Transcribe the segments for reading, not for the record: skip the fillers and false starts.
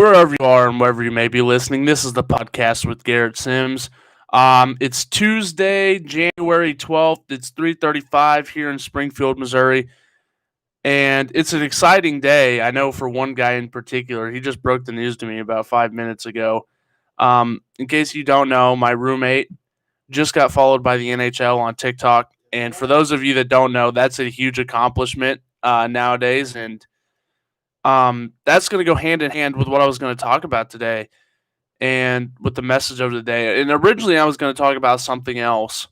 wherever you are and wherever you may be listening. This is the podcast with Garrett Sims. It's Tuesday, January 12th. It's 3:35 here in Springfield, Missouri, and it's an exciting day. I know for one guy in particular, he just broke the news to me about 5 minutes ago. In case you don't know, my roommate just got followed by the NHL on TikTok, and for those of you that don't know, that's a huge accomplishment nowadays, and that's going to go hand in hand with what I was going to talk about today and with the message of the day. And originally, I was going to talk about something else,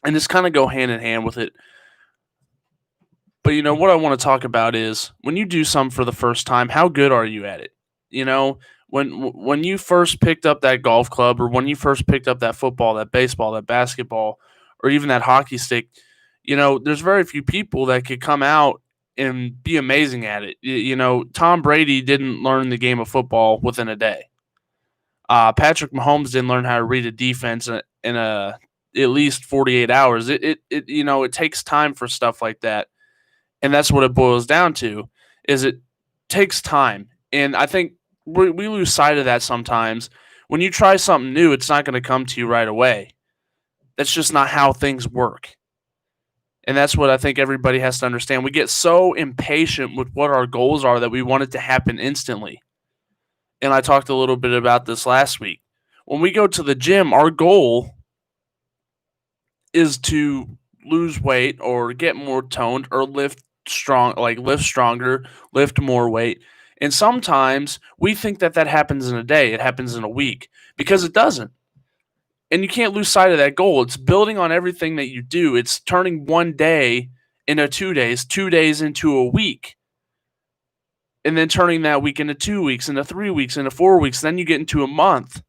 and this kind of go hand in hand with it. But what I want to talk about is when you do something for the first time, how good are you at it? When you first picked up that golf club, or when you first picked up that football, that baseball, that basketball, or even that hockey stick, there's very few people that could come out and be amazing at it. Tom Brady didn't learn the game of football within a day. Patrick Mahomes didn't learn how to read a defense in at least 48 hours. It takes time for stuff like that, and that's what it boils down to. Is it takes time, and I think we lose sight of that sometimes. When you try something new, it's not going to come to you right away. That's just not how things work. And that's what I think everybody has to understand. We get so impatient with what our goals are that we want it to happen instantly. And I talked a little bit about this last week. When we go to the gym, our goal is to lose weight or get more toned or lift stronger, lift more weight. And sometimes we think that happens in a day. It happens in a week, because it doesn't. And you can't lose sight of that goal. It's building on everything that you do. It's turning one day into 2 days, 2 days into a week, and then turning that week into 2 weeks, into 3 weeks, into 4 weeks. Then you get into a month.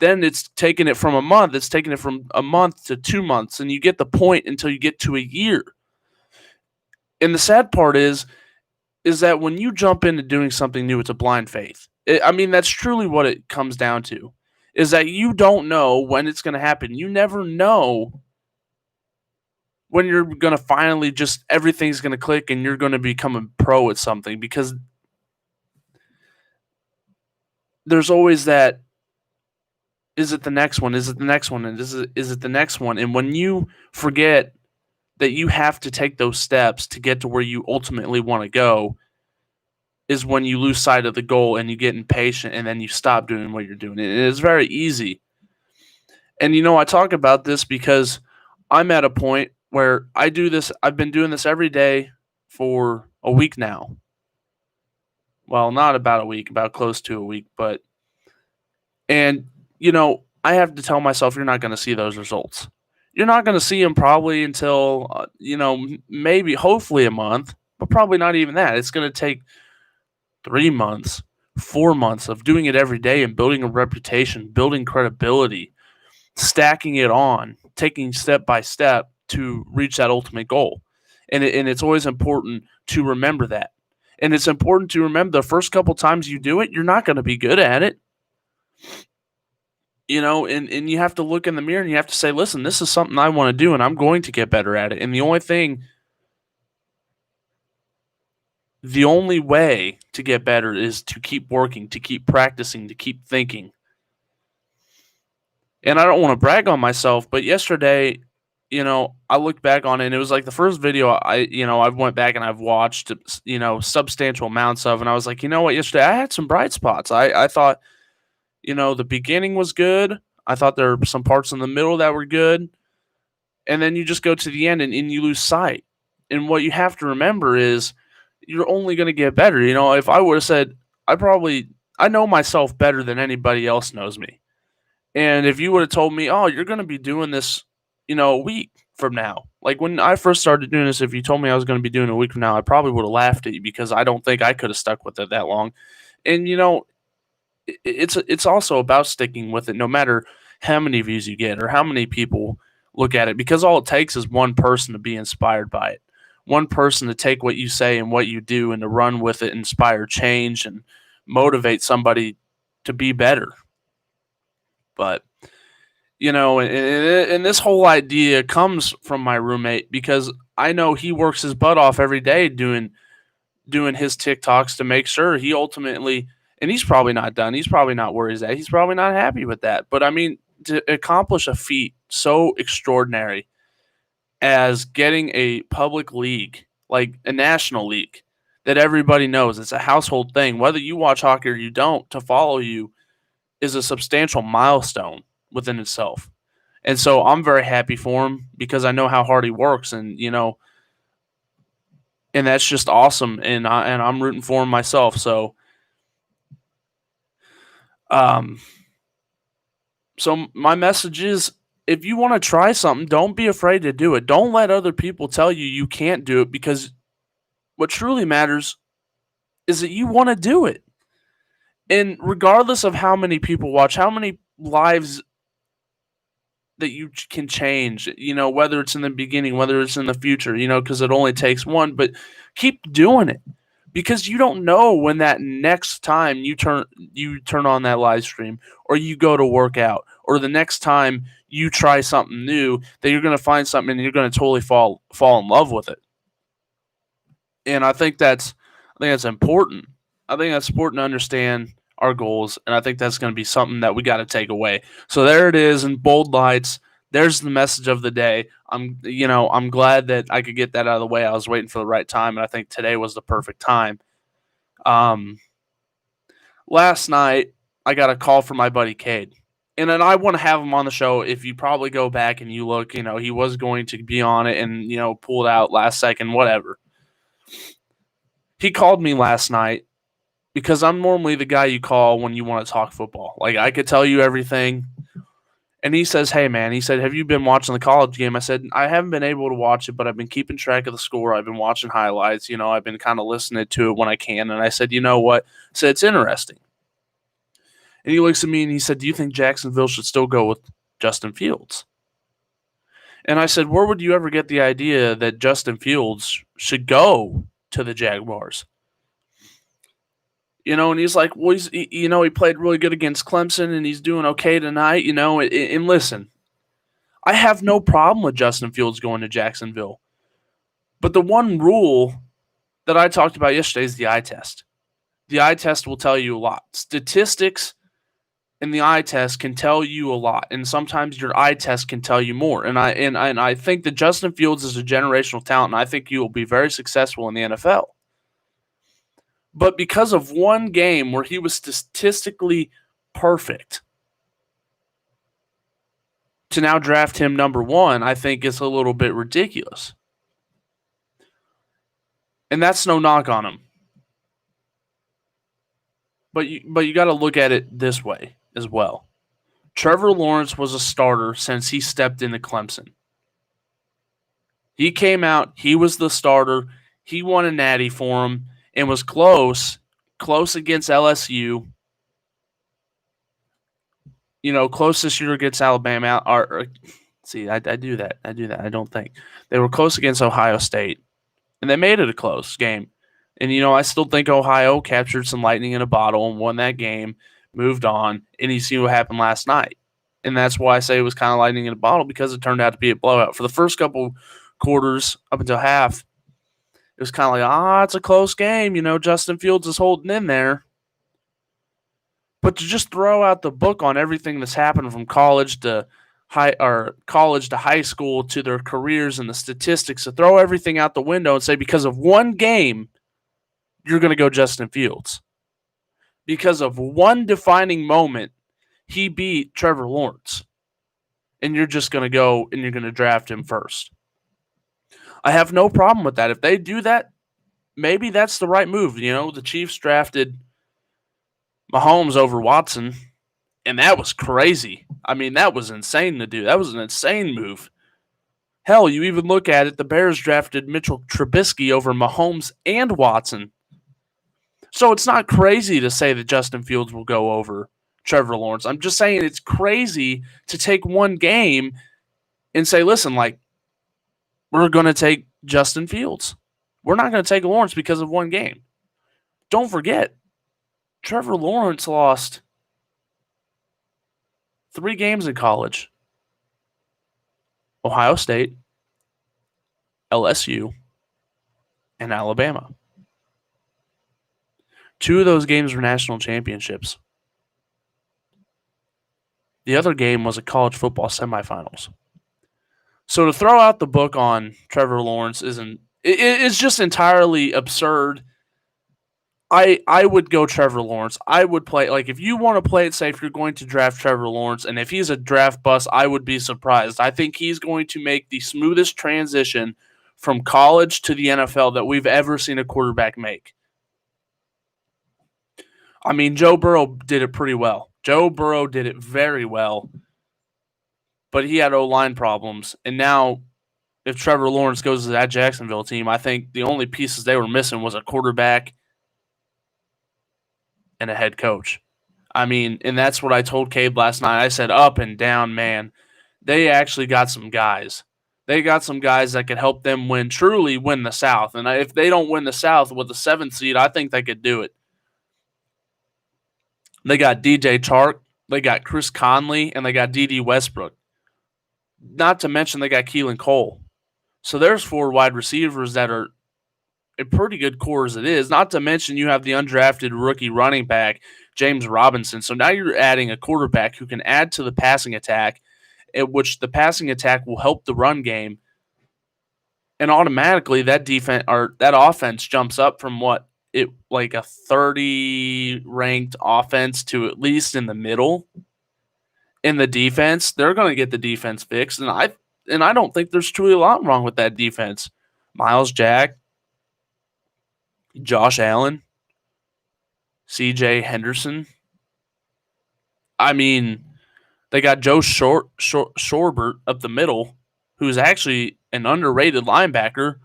Then it's taking it from a month. It's taking it from a month to 2 months, and you get the point until you get to a year. And the sad part is that when you jump into doing something new, it's a blind faith. That's truly what it comes down to. Is that you don't know when it's going to happen. You never know when you're going to finally everything's going to click and you're going to become a pro at something, because there's always that, is it the next one? Is it the next one? And is it the next one? And when you forget that you have to take those steps to get to where you ultimately want to go, is when you lose sight of the goal and you get impatient and then you stop doing what you're doing. And it is very easy. And I talk about this because I'm at a point where I do this. I've been doing this every day for a week now. Well, not about a week, about close to a week. And I have to tell myself, you're not going to see those results. You're not going to see them probably until, maybe, hopefully a month, but probably not even that. It's going to take 3 months, 4 months of doing it every day and building a reputation, building credibility, stacking it on, taking step by step to reach that ultimate goal. And it's always important to remember that. And it's important to remember the first couple times you do it, you're not going to be good at it. And you have to look in the mirror and you have to say, listen, this is something I want to do and I'm going to get better at it. And the only way to get better is to keep working, to keep practicing, to keep thinking. And I don't want to brag on myself, but yesterday, I looked back on it, and it was like the first video I went back and I've watched, substantial amounts of, and I was like, yesterday I had some bright spots. I thought, the beginning was good. I thought there were some parts in the middle that were good. And then you just go to the end and you lose sight. And what you have to remember is, you're only going to get better. If I would have said, I know myself better than anybody else knows me. And if you would have told me, oh, you're going to be doing this, a week from now. Like when I first started doing this, if you told me I was going to be doing it a week from now, I probably would have laughed at you, because I don't think I could have stuck with it that long. And, it's also about sticking with it, no matter how many views you get or how many people look at it, because all it takes is one person to be inspired by it. One person to take what you say and what you do and to run with it, inspire change, and motivate somebody to be better. But, and this whole idea comes from my roommate, because I know he works his butt off every day doing his TikToks to make sure he ultimately And he's probably not done. He's probably not where he's at. He's probably not happy with that. But I mean, to accomplish a feat so extraordinary as getting a public league, like a national league, that everybody knows, it's a household thing, whether you watch hockey or you don't, to follow you is a substantial milestone within itself. And so I'm very happy for him because I know how hard he works, and and that's just awesome. And I'm rooting for him myself. So, um, so my message is, if you want to try something, don't be afraid to do it. Don't let other people tell you can't do it, because what truly matters is that you want to do it. And regardless of how many people watch, how many lives that you can change, whether it's in the beginning, whether it's in the future, because it only takes one, but keep doing it, because you don't know when that next time you turn on that live stream, or you go to work out, or the next time you try something new, that you're going to find something and you're going to totally fall in love with it. And I think that's important. I think that's important to understand our goals, and I think that's going to be something that we got to take away. So there it is in bold lights. There's the message of the day. I'm glad that I could get that out of the way. I was waiting for the right time, and I think today was the perfect time. Um, Last night I got a call from my buddy Cade, and then I want to have him on the show. If you probably go back and you look, he was going to be on it, and pulled out last second, whatever. He called me last night because I'm normally the guy you call when you want to talk football. Like, I could tell you everything. And he says, "Hey, man," he said, "have you been watching the college game?" I said, "I haven't been able to watch it, but I've been keeping track of the score. I've been watching highlights. I've been kind of listening to it when I can." And I said, "You know what?" I said, "It's interesting." And he looks at me and he said, "Do you think Jacksonville should still go with Justin Fields?" And I said, "Where would you ever get the idea that Justin Fields should go to the Jaguars?" And he's like, "Well, he played really good against Clemson, and he's doing okay tonight, and listen, I have no problem with Justin Fields going to Jacksonville. But the one rule that I talked about yesterday is the eye test. The eye test will tell you a lot. Statistics and the eye test can tell you a lot, and sometimes your eye test can tell you more. And I think that Justin Fields is a generational talent, and I think he will be very successful in the NFL. But because of one game where he was statistically perfect, to now draft him number one, I think is a little bit ridiculous. And that's no knock on him. But you got to look at it this way as well. Trevor Lawrence was a starter since he stepped into Clemson. He came out, he was the starter, he won a natty for him, and was close against LSU. Close this year against Alabama. See, I do that. I don't think. They were close against Ohio State, and they made it a close game. And, I still think Ohio captured some lightning in a bottle and won that game, moved on, and you see what happened last night. And that's why I say it was kind of lightning in a bottle, because it turned out to be a blowout. For the first couple quarters up until half, it was kind of like, it's a close game. Justin Fields is holding in there. But to just throw out the book on everything that's happened from college to high school to their careers and the statistics, to throw everything out the window and say because of one game, you're going to go Justin Fields. Because of one defining moment, he beat Trevor Lawrence. And you're just going to go and you're going to draft him first. I have no problem with that. If they do that, maybe that's the right move. The Chiefs drafted Mahomes over Watson, and that was crazy. I mean, that was insane to do. That was an insane move. Hell, you even look at it, the Bears drafted Mitchell Trubisky over Mahomes and Watson. So it's not crazy to say that Justin Fields will go over Trevor Lawrence. I'm just saying it's crazy to take one game and say, listen, we're going to take Justin Fields. We're not going to take Lawrence because of one game. Don't forget, Trevor Lawrence lost 3 games in college. Ohio State, LSU, and Alabama. 2 of those games were national championships. The other game was a college football semifinals. So to throw out the book on Trevor Lawrence it's just entirely absurd. I would go Trevor Lawrence. I would play if you want to play it safe, you're going to draft Trevor Lawrence, and if he's a draft bust, I would be surprised. I think he's going to make the smoothest transition from college to the NFL that we've ever seen a quarterback make. I mean, Joe Burrow did it pretty well. Joe Burrow did it very well, but he had O-line problems, and now if Trevor Lawrence goes to that Jacksonville team, I think the only pieces they were missing was a quarterback and a head coach. I mean, and that's what I told Cabe last night. I said, up and down, man. They actually got some guys. They got some guys that could help them truly win the South. And if they don't win the South with the 7th seed, I think they could do it. They got DJ Chark, they got Chris Conley, and they got D.D. Westbrook. Not to mention they got Keelan Cole. So there's 4 wide receivers that are a pretty good core as it is. Not to mention you have the undrafted rookie running back, James Robinson. So now you're adding a quarterback who can add to the passing attack, at which the passing attack will help the run game. And automatically that defense or that offense jumps up from a 30 ranked offense to at least in the middle. In the defense, they're going to get the defense fixed, and I don't think there's truly a lot wrong with that defense. Miles Jack, Josh Allen, C.J. Henderson. I mean, they got Joe Shorbert up the middle, who's actually an underrated linebacker,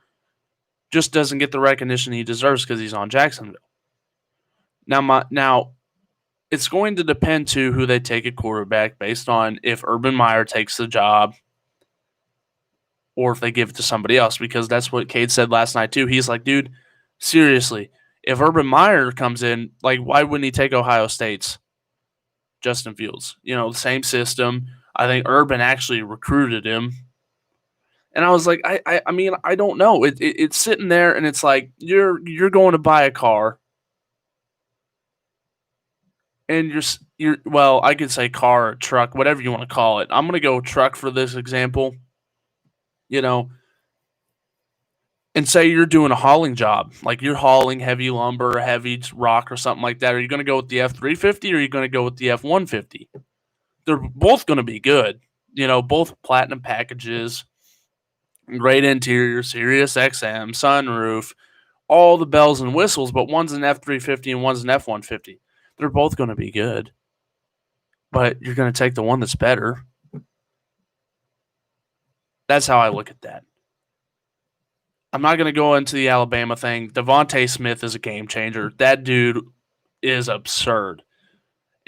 just doesn't get the recognition he deserves because he's on Jacksonville. Now, it's going to depend, too, who they take at quarterback based on if Urban Meyer takes the job or if they give it to somebody else, because that's what Cade said last night, too. He's like, dude, seriously, if Urban Meyer comes in, why wouldn't he take Ohio State's Justin Fields? The same system. I think Urban actually recruited him. And I was like, I mean, I don't know. It's sitting there, and it's like you're going to buy a car, and I could say car or truck, whatever you want to call it. I'm going to go truck for this example. And say you're doing a hauling job, like you're hauling heavy lumber, heavy rock, or something like that. Are you going to go with the F350 or are you going to go with the F150? They're both going to be good. Both platinum packages, great interior, Sirius XM, sunroof, all the bells and whistles, but one's an F350 and one's an F150. They're both going to be good, but you're going to take the one that's better. That's how I look at that. I'm not going to go into the Alabama thing. Devontae Smith is a game changer. That dude is absurd.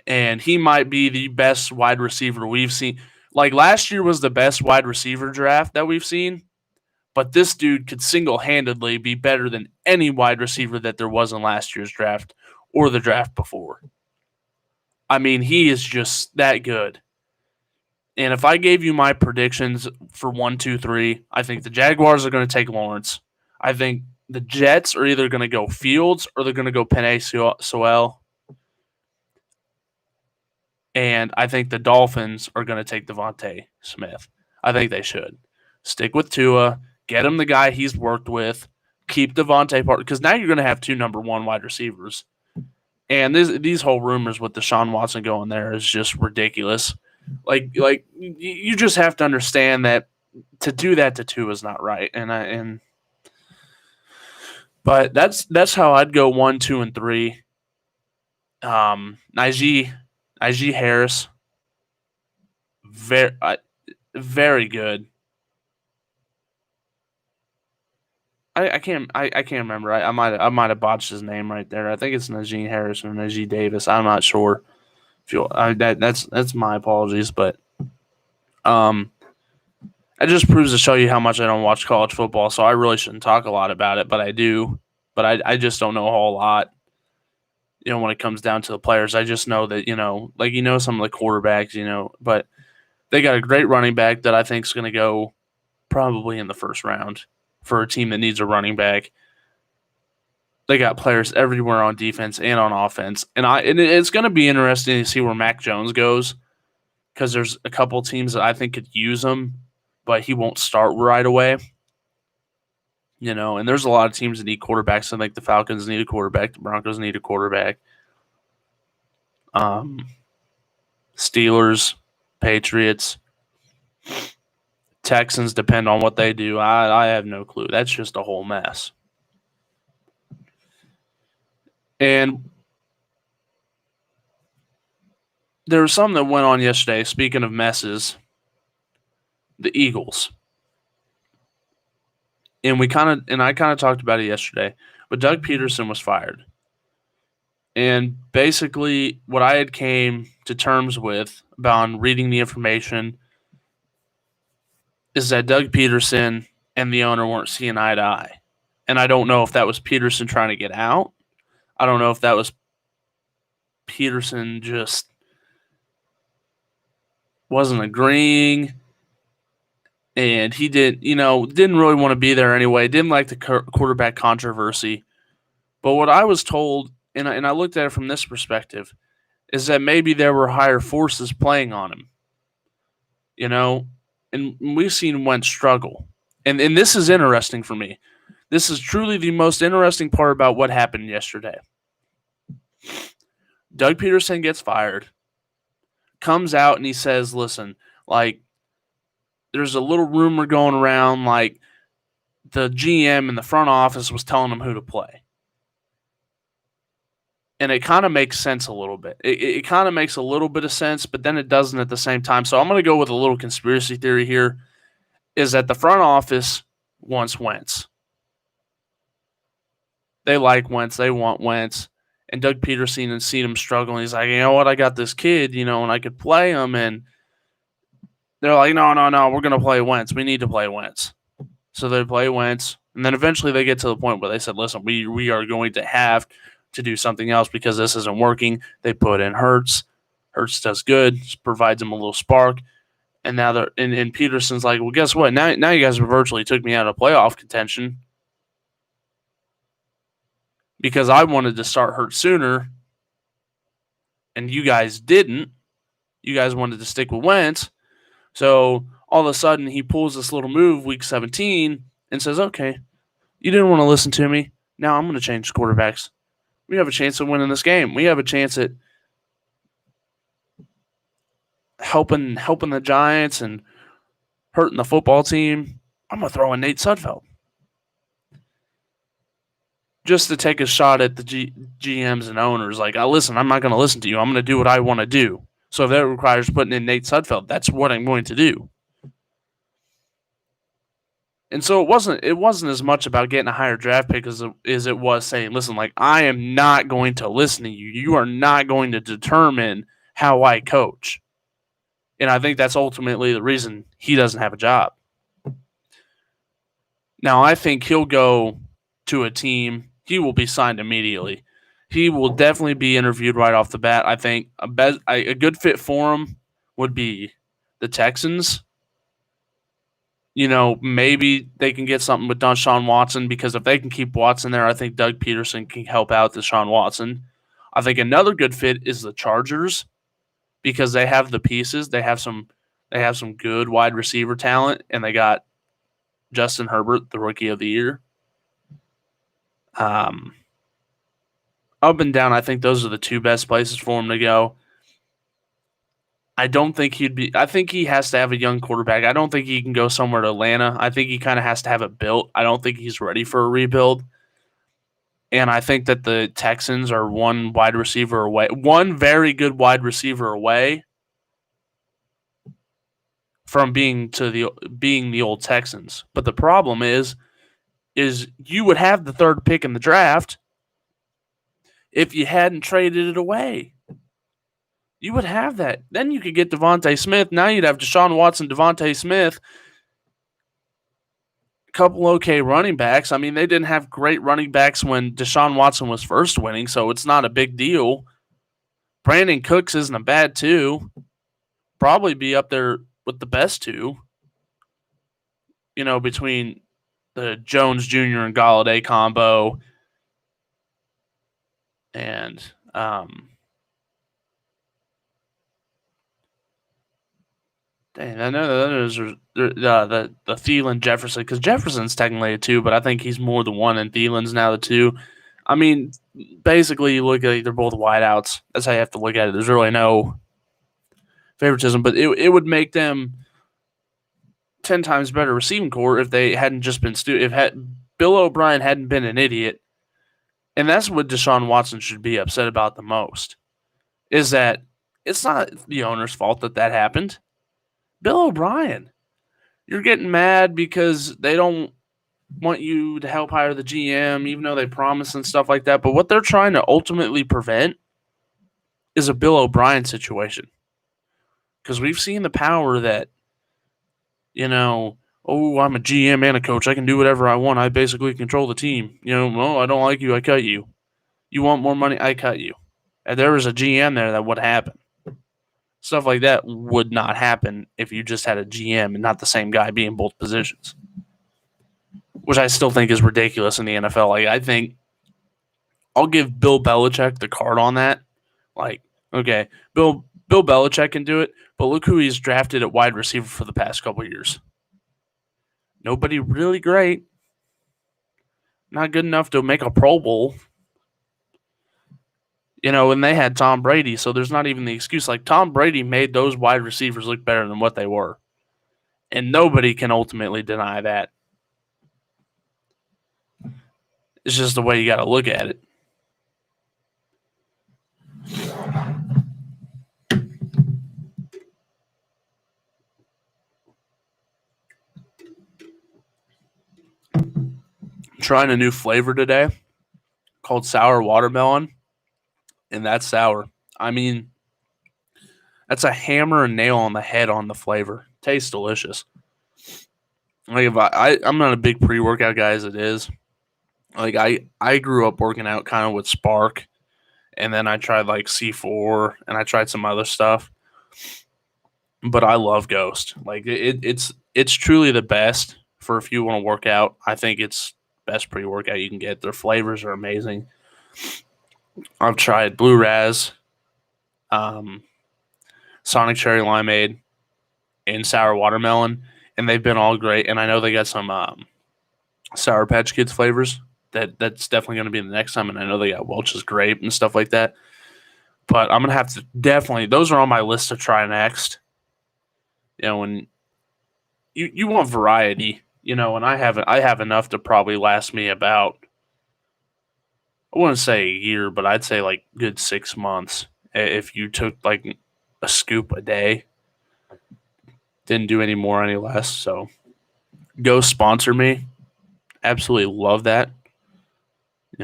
And he might be the best wide receiver we've seen. Last year was the best wide receiver draft that we've seen. But this dude could single-handedly be better than any wide receiver that there was in last year's draft or the draft before. I mean, he is just that good. And if I gave you my predictions for 1, 2, 3, I think the Jaguars are going to take Lawrence. I think the Jets are either going to go Fields or they're going to go Penei Sewell. And I think the Dolphins are going to take Devontae Smith. I think they should. Stick with Tua. Get him the guy he's worked with. Keep Devontae Parker. Because now you're going to have 2 number 1 wide receivers. And these whole rumors with Deshaun Watson going there is just ridiculous. You just have to understand that to do that to Tua is not right. But that's how I'd go 1, 2, and 3. Najee Harris, very good. I can't remember. I might have botched his name right there. I think it's Najee Harris or Najee Davis. I'm not sure. That's my apologies, but it just proves to show you how much I don't watch college football. So I really shouldn't talk a lot about it, but I do. But I just don't know a whole lot. When it comes down to the players, I just know that some of the quarterbacks, but they got a great running back that I think is going to go probably in the first round for a team that needs a running back. They got players everywhere on defense and on offense, and it's going to be interesting to see where Mac Jones goes because there's a couple teams that I think could use him, but he won't start right away. And there's a lot of teams that need quarterbacks. I think the Falcons need a quarterback, the Broncos need a quarterback. Steelers, Patriots, Texans depend on what they do. I have no clue. That's just a whole mess. And there was something that went on yesterday. Speaking of messes, the Eagles. And I kind of talked about it yesterday, but Doug Peterson was fired. And basically what I had came to terms with about reading the information is that Doug Peterson and the owner weren't seeing eye to eye. And I don't know if that was Peterson trying to get out. I don't know if that was Peterson just wasn't agreeing. And he didn't really want to be there anyway. Didn't like the quarterback controversy. But what I was told, and I looked at it from this perspective, is that maybe there were higher forces playing on him. And we've seen Wentz struggle. And this is interesting for me. This is truly the most interesting part about what happened yesterday. Doug Peterson gets fired, comes out and he says, listen, there's a little rumor going around the GM in the front office was telling him who to play. And it kind of makes sense a little bit. It kind of makes a little bit of sense, but then it doesn't at the same time. So I'm going to go with a little conspiracy theory here, is that the front office wants Wentz. They like Wentz. They want Wentz. And Doug Peterson had seen him struggle. And he's like, you know what? I got this kid, and I could play him. And they're like, no, we're going to play Wentz. We need to play Wentz. So they play Wentz. And then eventually they get to the point where they said, listen, we are going to have to do something else because this isn't working. They put in Hurts. Hurts does good, provides them a little spark. And now they're and Peterson's like, well, guess what? Now you guys virtually took me out of playoff contention because I wanted to start Hurts sooner, and you guys didn't. You guys wanted to stick with Wentz. So all of a sudden he pulls this little move week 17 and says, okay, you didn't want to listen to me. Now I'm going to change quarterbacks. We have a chance of winning this game. We have a chance at helping the Giants and hurting the football team. I'm going to throw in Nate Sudfeld just to take a shot at the GMs and owners. Listen, I'm not going to listen to you. I'm going to do what I want to do. So if that requires putting in Nate Sudfeld, that's what I'm going to do. And so it wasn't as much about getting a higher draft pick as it was saying, listen, I am not going to listen to you. You are not going to determine how I coach. And I think that's ultimately the reason he doesn't have a job. Now, I think he'll go to a team. He will be signed immediately. He will definitely be interviewed right off the bat. I think a good fit for him would be the Texans. Maybe they can get something with Deshaun Watson, because if they can keep Watson there, I think Doug Peterson can help out Deshaun Watson. I think another good fit is the Chargers, because they have the pieces. They have some good wide receiver talent, and they got Justin Herbert, the Rookie of the Year. Up and down, I think those are the two best places for him to go. I think he has to have a young quarterback. I don't think he can go somewhere to Atlanta. I think he kind of has to have it built. I don't think he's ready for a rebuild. And I think that the Texans are one very good wide receiver away from being the old Texans. But the problem is you would have the third pick in the draft if you hadn't traded it away. You would have that. Then you could get Devontae Smith. Now you'd have Deshaun Watson, Devontae Smith, a couple okay running backs. I mean, they didn't have great running backs when Deshaun Watson was first winning, so it's not a big deal. Brandon Cooks isn't a bad two. Probably be up there with the best two, between the Jones Jr. and Galladay combo. And dang, I know those are the Thielen Jefferson, because Jefferson's technically a 2, but I think he's more the 1 and Thielen's now the 2. I mean, basically, you look at it, they're both wideouts. That's how you have to look at it. There's really no favoritism, but it would make them 10 times better receiving core if they hadn't just been Bill O'Brien hadn't been an idiot. And that's what Deshaun Watson should be upset about the most, is that it's not the owner's fault that happened. Bill O'Brien. You're getting mad because they don't want you to help hire the GM, even though they promise and stuff like that. But what they're trying to ultimately prevent is a Bill O'Brien situation. Because we've seen the power that, I'm a GM and a coach. I can do whatever I want. I basically control the team. I don't like you. I cut you. You want more money? I cut you. And there was a GM there that would happen. Stuff like that would not happen if you just had a GM and not the same guy be in both positions, which I still think is ridiculous in the NFL. Like, I think I'll give Bill Belichick the card on that. Like, okay, Bill Belichick can do it, but look who he's drafted at wide receiver for the past couple of years. Nobody really great. Not good enough to make a Pro Bowl. And they had Tom Brady, so there's not even the excuse. Like, Tom Brady made those wide receivers look better than what they were. And nobody can ultimately deny that. It's just the way you got to look at it. I'm trying a new flavor today called sour watermelon, and that's sour. I mean, that's a hammer and nail on the head on the flavor. Tastes delicious. Like, if I'm not a big pre-workout guy as it is. Like, I grew up working out kind of with Spark, and then I tried like C4, and I tried some other stuff. But I love Ghost. Like, it's truly the best for if you want to work out. I think it's best pre-workout you can get. Their flavors are amazing. I've tried Blue Raz, Sonic Cherry Limeade, and Sour Watermelon, and they've been all great. And I know they got some Sour Patch Kids flavors that's definitely going to be the next time. And I know they got Welch's Grape and stuff like that. But I'm going to have to definitely – those are on my list to try next. When you want variety, and I have enough to probably last me about – I wouldn't say a year, but I'd say like good 6 months if you took like a scoop a day. Didn't do any more, any less. So go sponsor me. Absolutely love that.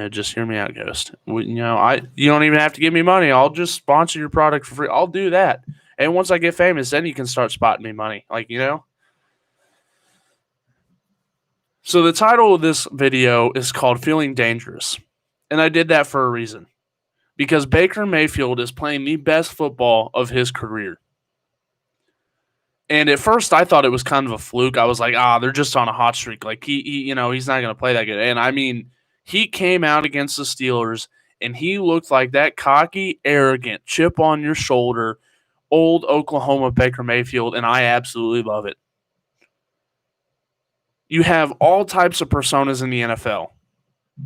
Just hear me out, Ghost. You don't even have to give me money. I'll just sponsor your product for free. I'll do that. And once I get famous, then you can start spotting me money. So the title of this video is called Feeling Dangerous. And I did that for a reason. Because Baker Mayfield is playing the best football of his career. And at first I thought it was kind of a fluke. I was like, they're just on a hot streak. Like he's not going to play that good. And I mean, he came out against the Steelers and he looked like that cocky, arrogant, chip on your shoulder, old Oklahoma Baker Mayfield, and I absolutely love it. You have all types of personas in the NFL.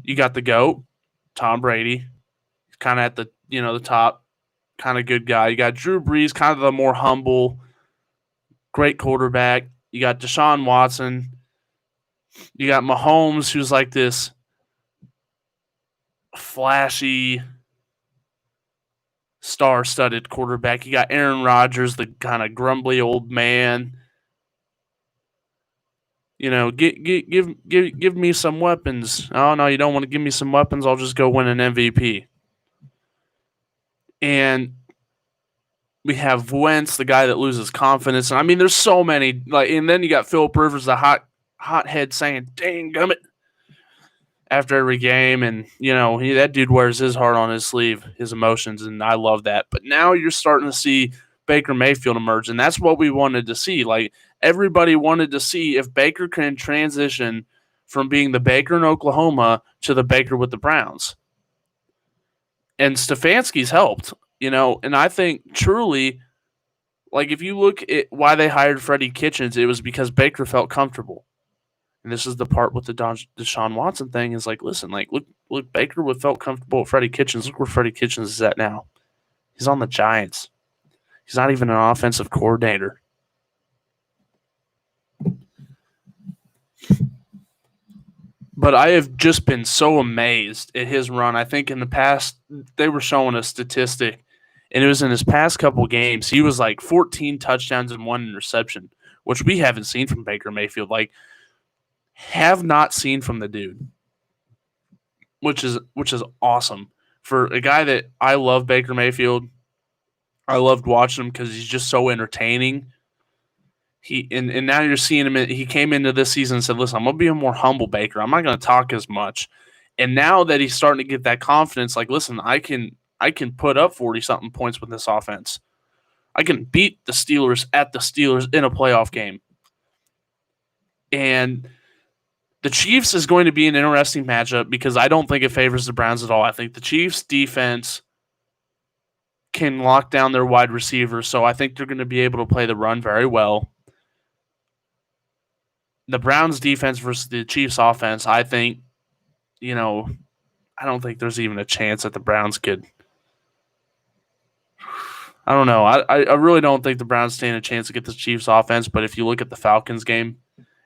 You got the GOAT, Tom Brady, kind of at the top, kind of good guy. You got Drew Brees, kind of the more humble, great quarterback. You got Deshaun Watson. You got Mahomes, who's like this flashy, star-studded quarterback. You got Aaron Rodgers, the kind of grumbly old man. Give me some weapons. Oh, no, you don't want to give me some weapons. I'll just go win an MVP. And we have Wentz, the guy that loses confidence. And I mean, there's so many. And then you got Philip Rivers, the hothead saying, "Dang gummit," after every game. And, that dude wears his heart on his sleeve, his emotions, and I love that. But now you're starting to see Baker Mayfield emerge, and that's what we wanted to see. Like, everybody wanted to see if Baker can transition from being the Baker in Oklahoma to the Baker with the Browns. And Stefanski's helped, and I think truly, like if you look at why they hired Freddie Kitchens, it was because Baker felt comfortable. And this is the part with the Deshaun Watson thing is like, listen, like look, Baker would felt comfortable with Freddie Kitchens. Look where Freddie Kitchens is at now. He's on the Giants. He's not even an offensive coordinator. But I have just been so amazed at his run. I think in the past, they were showing a statistic, and it was in his past couple games. He was like 14 touchdowns and 1 interception, which we haven't seen from Baker Mayfield. Like, have not seen from the dude, which is awesome. For a guy that I love, Baker Mayfield, I loved watching him because he's just so entertaining. And now you're seeing him. He came into this season and said, "Listen, I'm gonna be a more humble Baker. I'm not gonna talk as much." And now that he's starting to get that confidence, like, listen, I can put up 40 something points with this offense. I can beat the Steelers at the Steelers in a playoff game. And the Chiefs is going to be an interesting matchup because I don't think it favors the Browns at all. I think the Chiefs defense can lock down their wide receivers, so I think they're going to be able to play the run very well. The Browns defense versus the Chiefs offense, I think, I don't think there's even a chance that the Browns could. I don't know. I really don't think the Browns stand a chance to get the Chiefs offense, but if you look at the Falcons game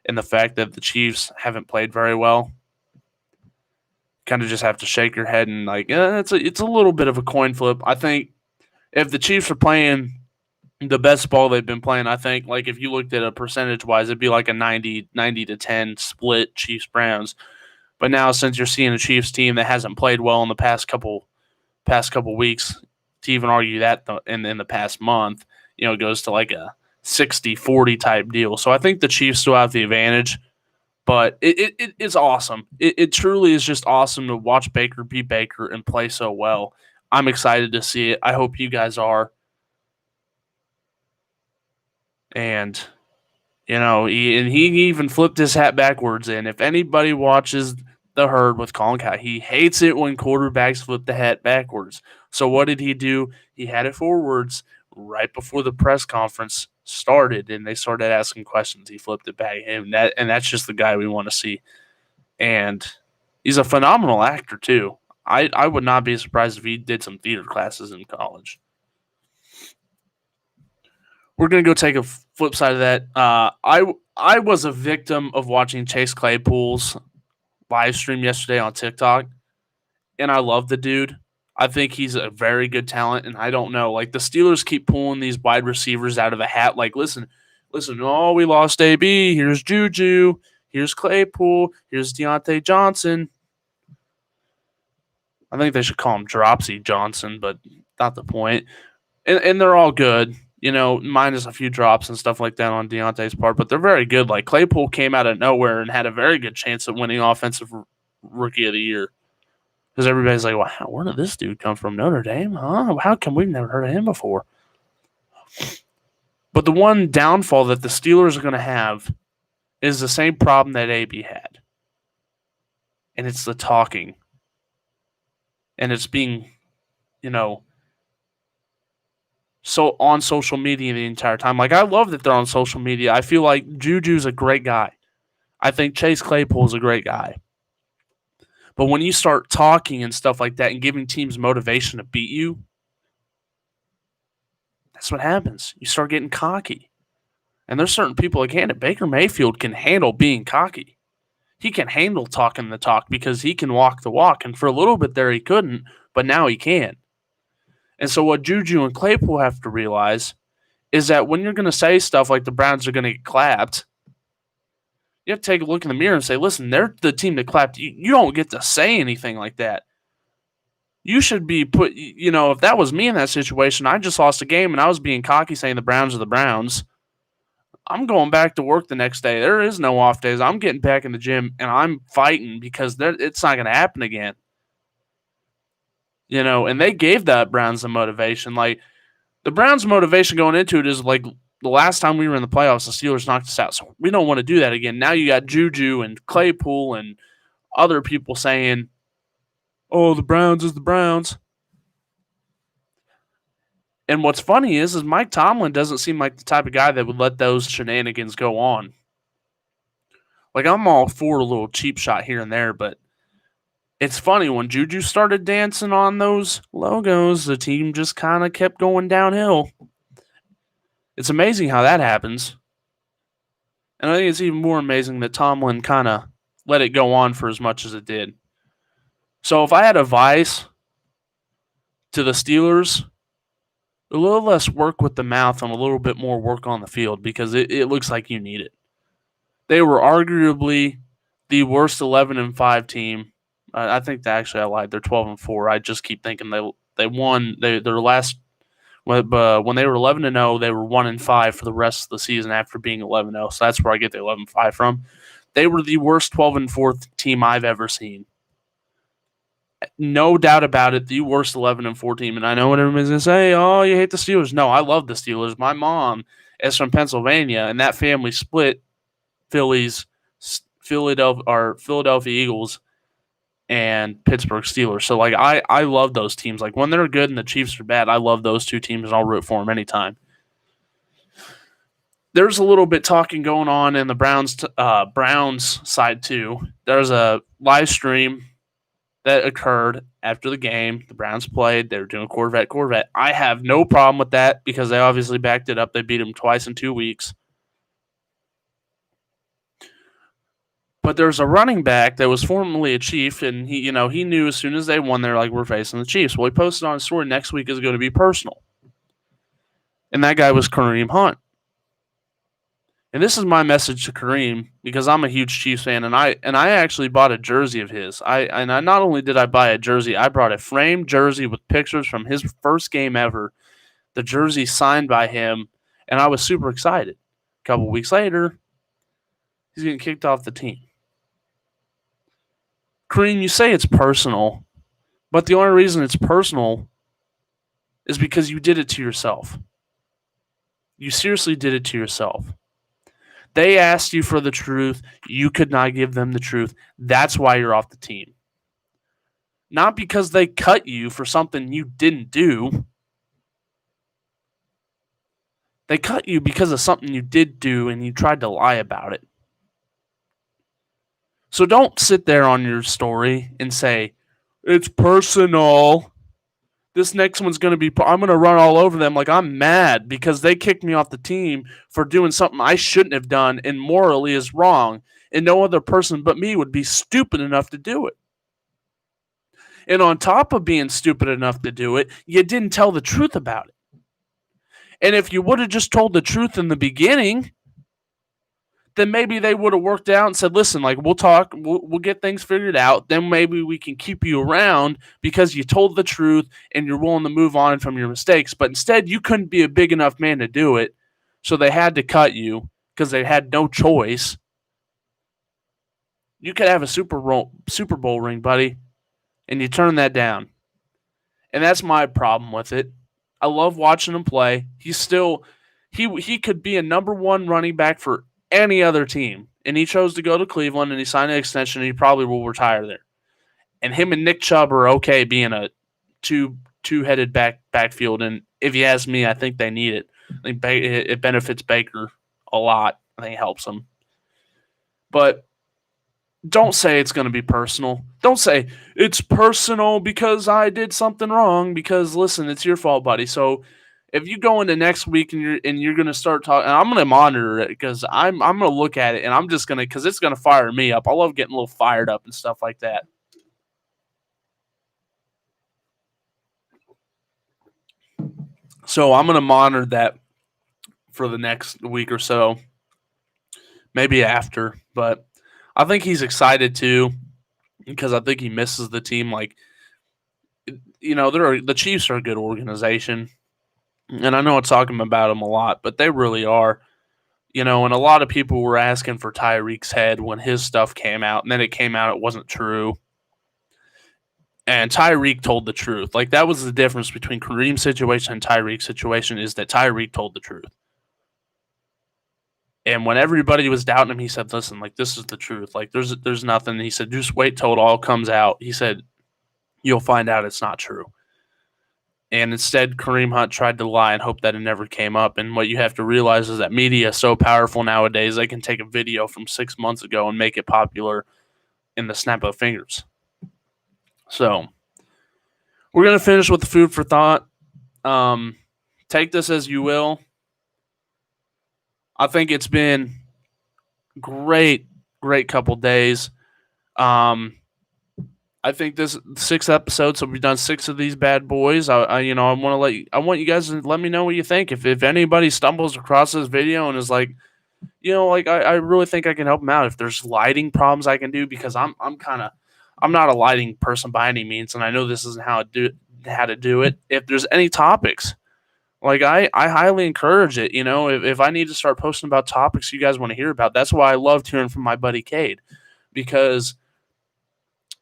and the fact that the Chiefs haven't played very well, kind of just have to shake your head and it's a little bit of a coin flip. I think if the Chiefs are playing the best ball they've been playing, I think, like if you looked at a percentage-wise, it'd be like a 90 to 10 split Chiefs-Browns. But now since you're seeing a Chiefs team that hasn't played well in the past couple weeks, to even argue that in the past month, it goes to like a 60-40 type deal. So I think the Chiefs still have the advantage, but it's awesome. It truly is just awesome to watch Baker be Baker and play so well. I'm excited to see it. I hope you guys are. And, he even flipped his hat backwards. And if anybody watches The Herd with Colin Cowherd, he hates it when quarterbacks flip the hat backwards. So what did he do? He had it forwards right before the press conference started, and they started asking questions. He flipped it back, and that's just the guy we want to see. And he's a phenomenal actor too. I would not be surprised if he did some theater classes in college. We're going to go take a flip side of that. I was a victim of watching Chase Claypool's live stream yesterday on TikTok, and I love the dude. I think he's a very good talent, and I don't know. Like, the Steelers keep pulling these wide receivers out of a hat. Like, listen, oh, we lost AB. Here's Juju. Here's Claypool. Here's Deontay Johnson. I think they should call him Dropsy Johnson, but not the point. And they're all good. Minus a few drops and stuff like that on Deontay's part, but they're very good. Like, Claypool came out of nowhere and had a very good chance at winning Offensive Rookie of the Year. Because everybody's like, wow, where did this dude come from? Notre Dame? Huh? How come we've never heard of him before? But the one downfall that the Steelers are going to have is the same problem that AB had. And it's the talking. And it's being, so on social media the entire time. Like, I love that they're on social media. I feel like Juju's a great guy. I think Chase Claypool's a great guy. But when you start talking and stuff like that and giving teams motivation to beat you, that's what happens. You start getting cocky. And there's certain people, again, Baker Mayfield can handle being cocky. He can handle talking the talk because he can walk the walk. And for a little bit there he couldn't, but now he can. And so what Juju and Claypool have to realize is that when you're going to say stuff like the Browns are going to get clapped, you have to take a look in the mirror and say, listen, they're the team that clapped. You don't get to say anything like that. You should be put, if that was me in that situation, I just lost a game and I was being cocky saying the Browns are the Browns. I'm going back to work the next day. There is no off days. I'm getting back in the gym and I'm fighting because it's not going to happen again. And they gave that Browns the motivation. Like, the Browns' motivation going into it is like the last time we were in the playoffs, the Steelers knocked us out. So we don't want to do that again. Now you got Juju and Claypool and other people saying, oh, the Browns is the Browns. And what's funny is Mike Tomlin doesn't seem like the type of guy that would let those shenanigans go on. Like, I'm all for a little cheap shot here and there, but it's funny, when Juju started dancing on those logos, the team just kind of kept going downhill. It's amazing how that happens. And I think it's even more amazing that Tomlin kind of let it go on for as much as it did. So if I had advice to the Steelers, a little less work with the mouth and a little bit more work on the field, because it looks like you need it. They were arguably the worst 11-5 team. I think I lied. They're 12-4. I just keep thinking they won their last. When they were 11-0, they were 1-5 for the rest of the season after being 11-0. So that's where I get the 11-5 from. They were the worst 12-4 team I've ever seen. No doubt about it, the worst 11-4 team. And I know what everybody's going to say, oh, you hate the Steelers. No, I love the Steelers. My mom is from Pennsylvania, and that family split Philadelphia Eagles and Pittsburgh Steelers. So, like, I love those teams. Like, when they're good and the Chiefs are bad, I love those two teams, and I'll root for them anytime. There's a little bit talking going on in the Browns side, too. There's a live stream that occurred after the game. The Browns played. They were doing Corvette. I have no problem with that because they obviously backed it up. They beat them twice in 2 weeks. But there's a running back that was formerly a Chief, and he knew as soon as they won, they're like, we're facing the Chiefs. Well, he posted on his story, next week is going to be personal. And that guy was Kareem Hunt. And this is my message to Kareem, because I'm a huge Chiefs fan, and I actually bought a jersey of his. I not only did I buy a jersey, I brought a framed jersey with pictures from his first game ever, the jersey signed by him, and I was super excited. A couple weeks later, he's getting kicked off the team. Kareem, you say it's personal, but the only reason it's personal is because you did it to yourself. You seriously did it to yourself. They asked you for the truth. You could not give them the truth. That's why you're off the team. Not because they cut you for something you didn't do. They cut you because of something you did do and you tried to lie about it. So don't sit there on your story and say, it's personal. This next one's going to be, I'm going to run all over them like I'm mad because they kicked me off the team for doing something I shouldn't have done and morally is wrong. And no other person but me would be stupid enough to do it. And on top of being stupid enough to do it, you didn't tell the truth about it. And if you would have just told the truth in the beginning, then maybe they would have worked out and said, listen, like, we'll talk, we'll get things figured out. Then maybe we can keep you around because you told the truth and you're willing to move on from your mistakes. But instead, you couldn't be a big enough man to do it. So they had to cut you because they had no choice. You could have a Super Bowl ring, buddy, and you turn that down. And that's my problem with it. I love watching him play. He's still, he could be a number one running back for any other team, and he chose to go to Cleveland and he signed an extension and he probably will retire there. And him and Nick Chubb are okay being a two-headed backfield, and if you ask me, I think they need it. I think it benefits Baker a lot. I think it helps him. But don't say it's going to be personal. Don't say it's personal because I did something wrong, because listen, it's your fault, buddy. So if you go into next week and you're going to start talking, and I'm going to monitor it because I'm going to look at it and I'm just going to, because it's going to fire me up. I love getting a little fired up and stuff like that. So I'm going to monitor that for the next week or so, maybe after. But I think he's excited too, because I think he misses the team. Like, the Chiefs are a good organization. And I know I'm talking about them a lot, but they really are. And a lot of people were asking for Tyreek's head when his stuff came out, and then it came out it wasn't true. And Tyreek told the truth. Like, that was the difference between Kareem's situation and Tyreek's situation, is that Tyreek told the truth. And when everybody was doubting him, he said, listen, like, this is the truth. Like, there's nothing. He said, just wait till it all comes out. He said, you'll find out it's not true. And instead, Kareem Hunt tried to lie and hope that it never came up. And what you have to realize is that media is so powerful nowadays, they can take a video from 6 months ago and make it popular in the snap of fingers. So, we're going to finish with the food for thought. Take this as you will. I think it's been great couple days. I think this 6 episodes, so we've done 6 of these bad boys. I want you guys to let me know what you think. If anybody stumbles across this video and is like, I really think I can help them out. If there's lighting problems I can do, because I'm not a lighting person by any means, and I know this isn't how to do it. If there's any topics, like I highly encourage it. If I need to start posting about topics you guys want to hear about, that's why I loved hearing from my buddy Cade, because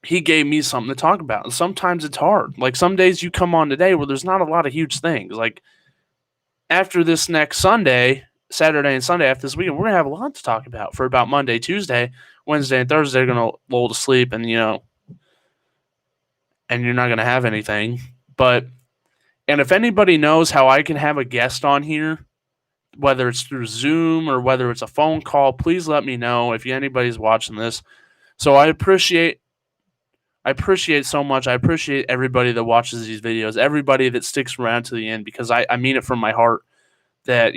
he gave me something to talk about. And sometimes it's hard. Like some days you come on today where there's not a lot of huge things. Like after this next Sunday, Saturday and Sunday after this weekend, we're going to have a lot to talk about for about Monday, Tuesday, Wednesday, and Thursday. They're going to lull to sleep and you're not going to have anything. And if anybody knows how I can have a guest on here, whether it's through Zoom or whether it's a phone call, please let me know if anybody's watching this. So I appreciate so much. I appreciate everybody that watches these videos, everybody that sticks around to the end, because I mean it from my heart that,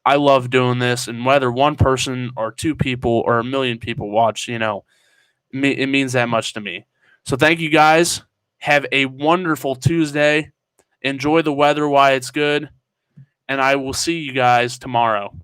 I love doing this. And whether one person or 2 people or 1,000,000 people watch, it means that much to me. So thank you guys. Have a wonderful Tuesday. Enjoy the weather while it's good. And I will see you guys tomorrow.